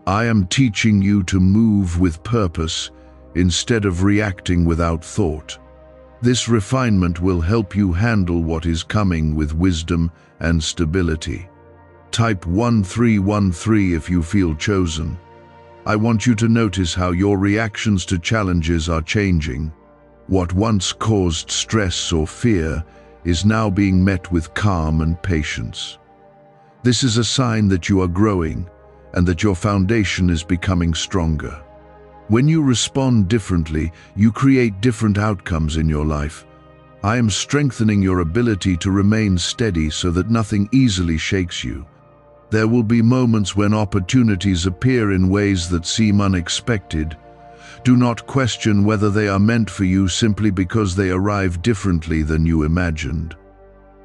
I am teaching you to move with purpose instead of reacting without thought. This refinement will help you handle what is coming with wisdom and stability. Type 1313 if you feel chosen. I want you to notice how your reactions to challenges are changing. What once caused stress or fear is now being met with calm and patience. This is a sign that you are growing and that your foundation is becoming stronger. When you respond differently, you create different outcomes in your life. I am strengthening your ability to remain steady so that nothing easily shakes you. There will be moments when opportunities appear in ways that seem unexpected. Do not question whether they are meant for you simply because they arrive differently than you imagined.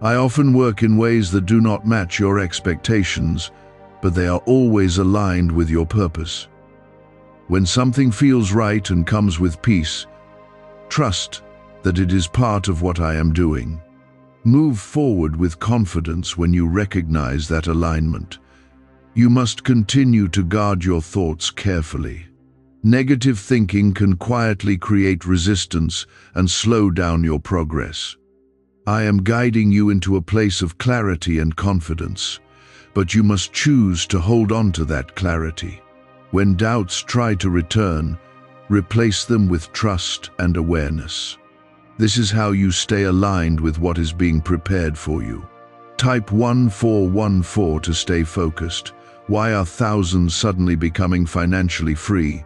I often work in ways that do not match your expectations, but they are always aligned with your purpose. When something feels right and comes with peace, trust that it is part of what I am doing. Move forward with confidence when you recognize that alignment. You must continue to guard your thoughts carefully. Negative thinking can quietly create resistance and slow down your progress. I am guiding you into a place of clarity and confidence, but you must choose to hold on to that clarity. When doubts try to return, replace them with trust and awareness. This is how you stay aligned with what is being prepared for you. Type 1414 to stay focused. Why are thousands suddenly becoming financially free?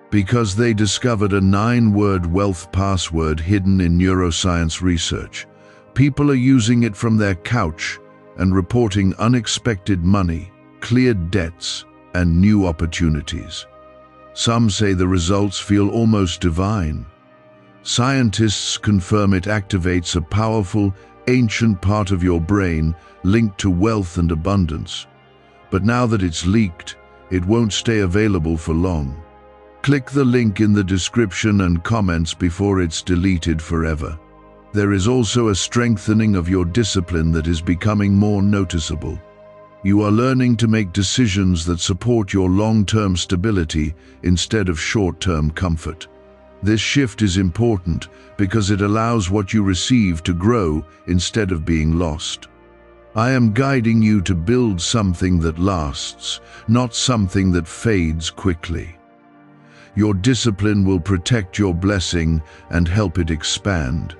Because they discovered a 9-word wealth password hidden in neuroscience research. People are using it from their couch and reporting unexpected money, cleared debts, and new opportunities. Some say the results feel almost divine. Scientists confirm it activates a powerful, ancient part of your brain linked to wealth and abundance. But now that it's leaked, it won't stay available for long. Click the link in the description and comments before it's deleted forever. There is also a strengthening of your discipline that is becoming more noticeable. You are learning to make decisions that support your long-term stability instead of short-term comfort. This shift is important because it allows what you receive to grow instead of being lost. I am guiding you to build something that lasts, not something that fades quickly. Your discipline will protect your blessing and help it expand.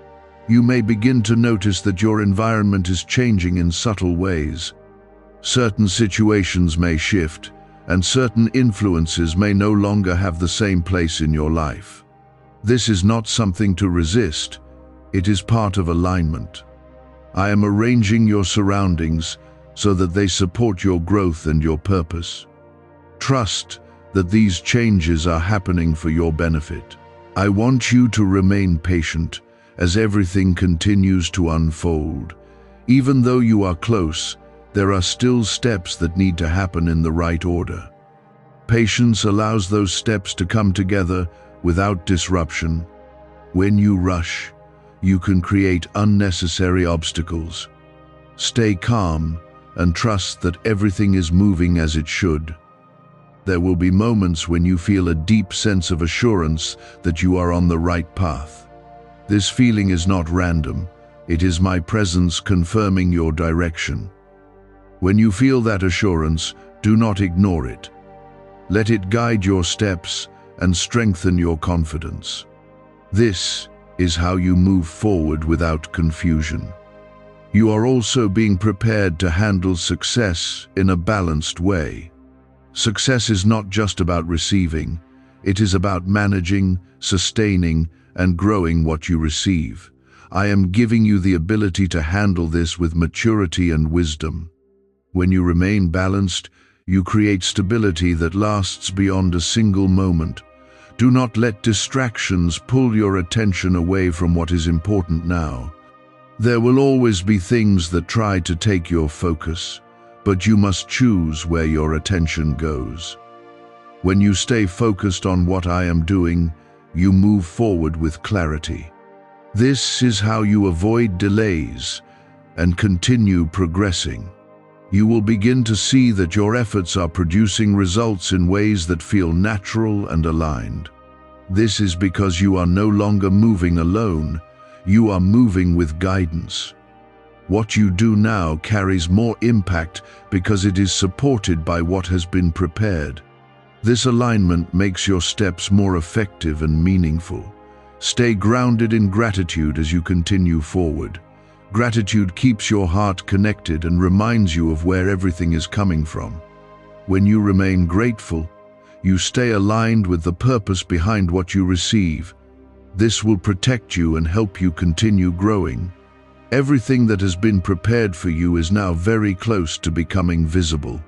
You may begin to notice that your environment is changing in subtle ways. Certain situations may shift, and certain influences may no longer have the same place in your life. This is not something to resist, it is part of alignment. I am arranging your surroundings so that they support your growth and your purpose. Trust that these changes are happening for your benefit. I want you to remain patient as everything continues to unfold. Even though you are close, there are still steps that need to happen in the right order. Patience allows those steps to come together without disruption. When you rush, you can create unnecessary obstacles. Stay calm and trust that everything is moving as it should. There will be moments when you feel a deep sense of assurance that you are on the right path. This feeling is not random. It is my presence confirming your direction. When you feel that assurance, do not ignore it. Let it guide your steps and strengthen your confidence. This is how you move forward without confusion. You are also being prepared to handle success in a balanced way. Success is not just about receiving, it is about managing, sustaining, and growing what you receive. I am giving you the ability to handle this with maturity and wisdom. When you remain balanced, You create stability that lasts beyond a single moment. Do not let distractions pull your attention away from what is important now. There will always be things that try to take your focus, but you must choose where your attention goes. When you stay focused on what I am doing, you move forward with clarity. This is how you avoid delays and continue progressing. You will begin to see that your efforts are producing results in ways that feel natural and aligned. This is because you are no longer moving alone. You are moving with guidance. What you do now carries more impact because it is supported by what has been prepared. This alignment makes your steps more effective and meaningful. Stay grounded in gratitude as you continue forward. Gratitude keeps your heart connected and reminds you of where everything is coming from. When you remain grateful, you stay aligned with the purpose behind what you receive. This will protect you and help you continue growing. Everything that has been prepared for you is now very close to becoming visible.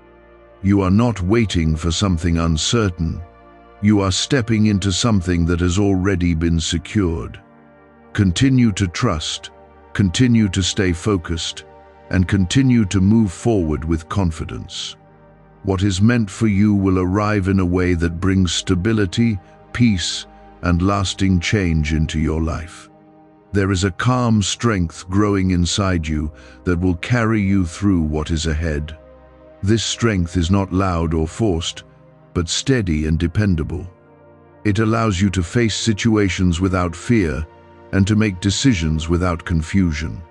You are not waiting for something uncertain. You are stepping into something that has already been secured. Continue to trust, continue to stay focused, and continue to move forward with confidence. What is meant for you will arrive in a way that brings stability, peace, and lasting change into your life. There is a calm strength growing inside you that will carry you through what is ahead. This strength is not loud or forced, but steady and dependable. It allows you to face situations without fear and to make decisions without confusion.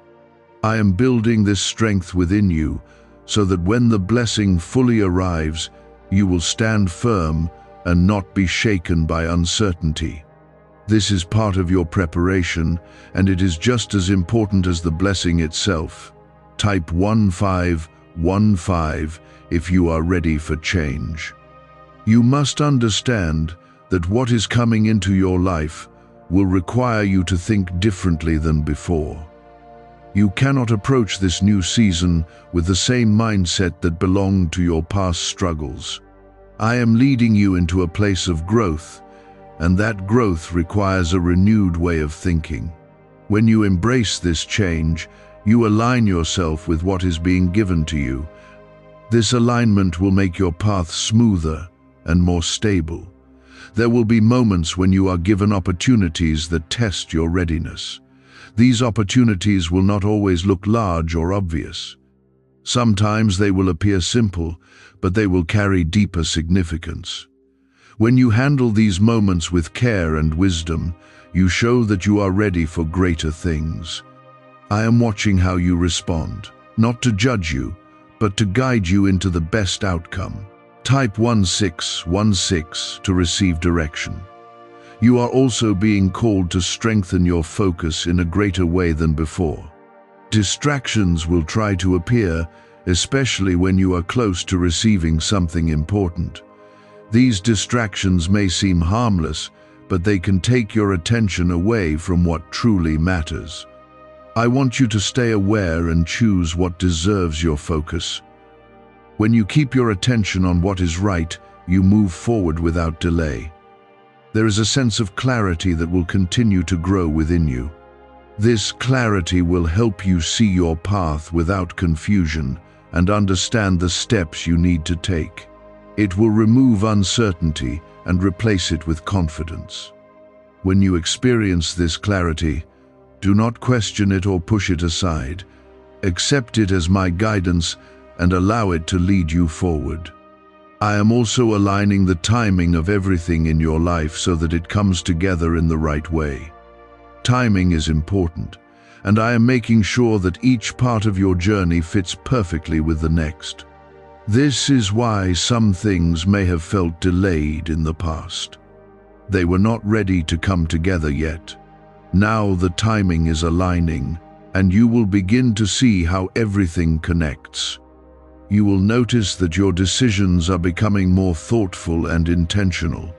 I am building this strength within you so that when the blessing fully arrives, you will stand firm and not be shaken by uncertainty. This is part of your preparation, and it is just as important as the blessing itself. Type 1515 if you are ready for change. You must understand that what is coming into your life will require you to think differently than before. You cannot approach this new season with the same mindset that belonged to your past struggles. I am leading you into a place of growth, and that growth requires a renewed way of thinking. When you embrace this change, you align yourself with what is being given to you. This alignment will make your path smoother and more stable. There will be moments when you are given opportunities that test your readiness. These opportunities will not always look large or obvious. Sometimes they will appear simple, but they will carry deeper significance. When you handle these moments with care and wisdom, you show that you are ready for greater things. I am watching how you respond, not to judge you, but to guide you into the best outcome. Type 1616 to receive direction. You are also being called to strengthen your focus in a greater way than before. Distractions will try to appear, especially when you are close to receiving something important. These distractions may seem harmless, but they can take your attention away from what truly matters. I want you to stay aware and choose what deserves your focus. When you keep your attention on what is right, you move forward without delay. There is a sense of clarity that will continue to grow within you. This clarity will help you see your path without confusion and understand the steps you need to take. It will remove uncertainty and replace it with confidence. When you experience this clarity, do not question it or push it aside. Accept it as my guidance and allow it to lead you forward. I am also aligning the timing of everything in your life so that it comes together in the right way. Timing is important, and I am making sure that each part of your journey fits perfectly with the next. This is why some things may have felt delayed in the past. They were not ready to come together yet. Now the timing is aligning, and you will begin to see how everything connects. You will notice that your decisions are becoming more thoughtful and intentional.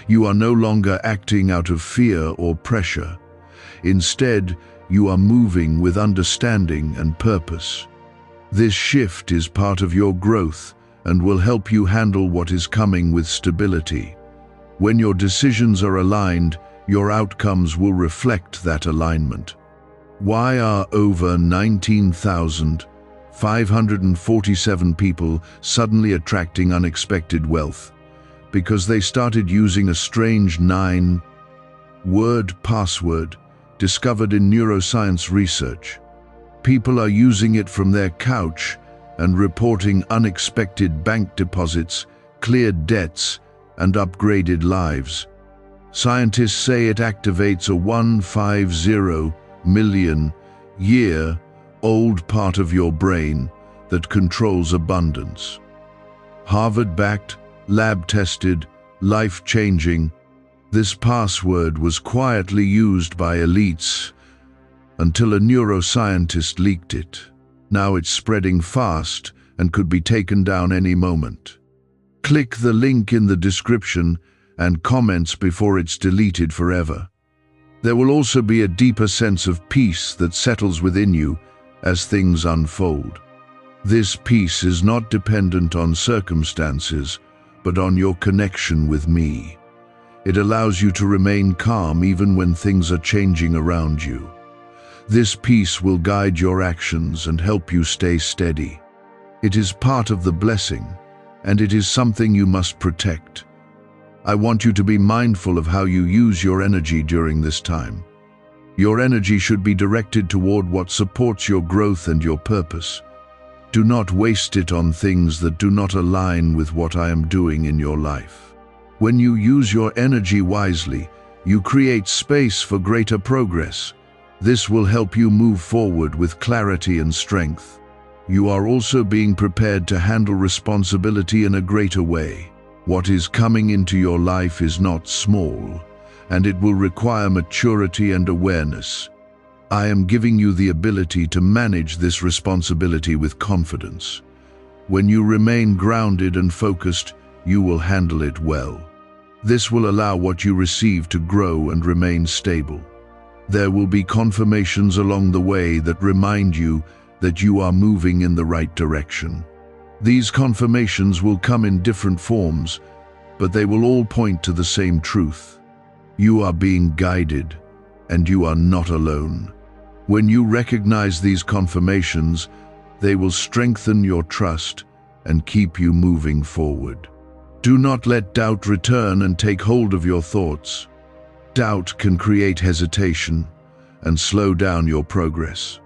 You are no longer acting out of fear or pressure. Instead, you are moving with understanding and purpose. This shift is part of your growth and will help you handle what is coming with stability. When your decisions are aligned, your outcomes will reflect that alignment. Why are over 19,547 people suddenly attracting unexpected wealth? Because they started using a strange 9-word password discovered in neuroscience research. People are using it from their couch and reporting unexpected bank deposits, cleared debts, and upgraded lives. Scientists say it activates a 150 million year-old part of your brain that controls abundance. Harvard-backed, lab-tested, life-changing, this password was quietly used by elites until a neuroscientist leaked it. Now it's spreading fast and could be taken down any moment. Click the link in the description and comments before it's deleted forever. There will also be a deeper sense of peace that settles within you as things unfold. This peace is not dependent on circumstances, but on your connection with me. It allows you to remain calm even when things are changing around you. This peace will guide your actions and help you stay steady. It is part of the blessing, and it is something you must protect. I want you to be mindful of how you use your energy during this time. Your energy should be directed toward what supports your growth and your purpose. Do not waste it on things that do not align with what I am doing in your life. When you use your energy wisely, you create space for greater progress. This will help you move forward with clarity and strength. You are also being prepared to handle responsibility in a greater way. What is coming into your life is not small, and it will require maturity and awareness. I am giving you the ability to manage this responsibility with confidence. When you remain grounded and focused, you will handle it well. This will allow what you receive to grow and remain stable. There will be confirmations along the way that remind you that you are moving in the right direction. These confirmations will come in different forms, but they will all point to the same truth. You are being guided, and you are not alone. When you recognize these confirmations, they will strengthen your trust and keep you moving forward. Do not let doubt return and take hold of your thoughts. Doubt can create hesitation and slow down your progress.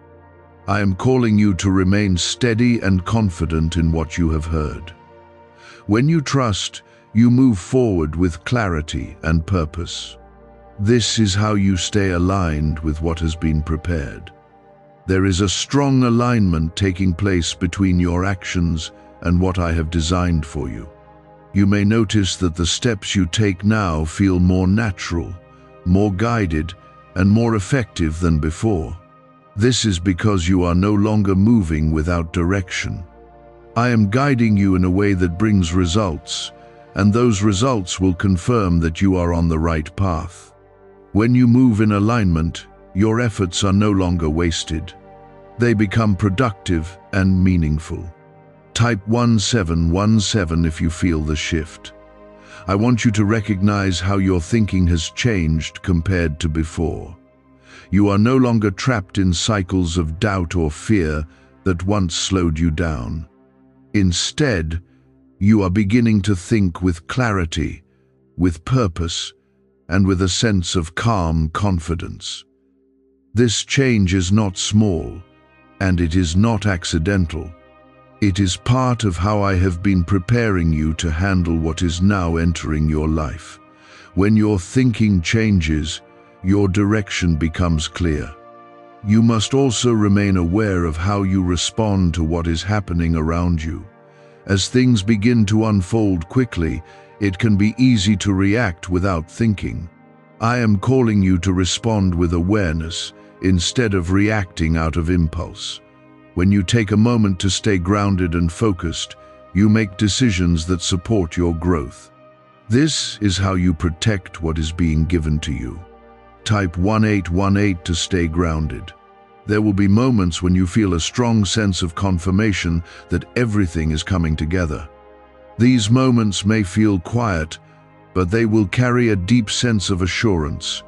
I am calling you to remain steady and confident in what you have heard. When you trust, you move forward with clarity and purpose. This is how you stay aligned with what has been prepared. There is a strong alignment taking place between your actions and what I have designed for you. You may notice that the steps you take now feel more natural, more guided, and more effective than before. This is because you are no longer moving without direction. I am guiding you in a way that brings results, and those results will confirm that you are on the right path. When you move in alignment, your efforts are no longer wasted. They become productive and meaningful. Type 1717 if you feel the shift. I want you to recognize how your thinking has changed compared to before. You are no longer trapped in cycles of doubt or fear that once slowed you down. Instead, you are beginning to think with clarity, with purpose, and with a sense of calm confidence. This change is not small, and it is not accidental. It is part of how I have been preparing you to handle what is now entering your life. When your thinking changes, your direction becomes clear. You must also remain aware of how you respond to what is happening around you. As things begin to unfold quickly, it can be easy to react without thinking. I am calling you to respond with awareness instead of reacting out of impulse. When you take a moment to stay grounded and focused, you make decisions that support your growth. This is how you protect what is being given to you. Type 1818 to stay grounded. There will be moments when you feel a strong sense of confirmation that everything is coming together. These moments may feel quiet, but they will carry a deep sense of assurance.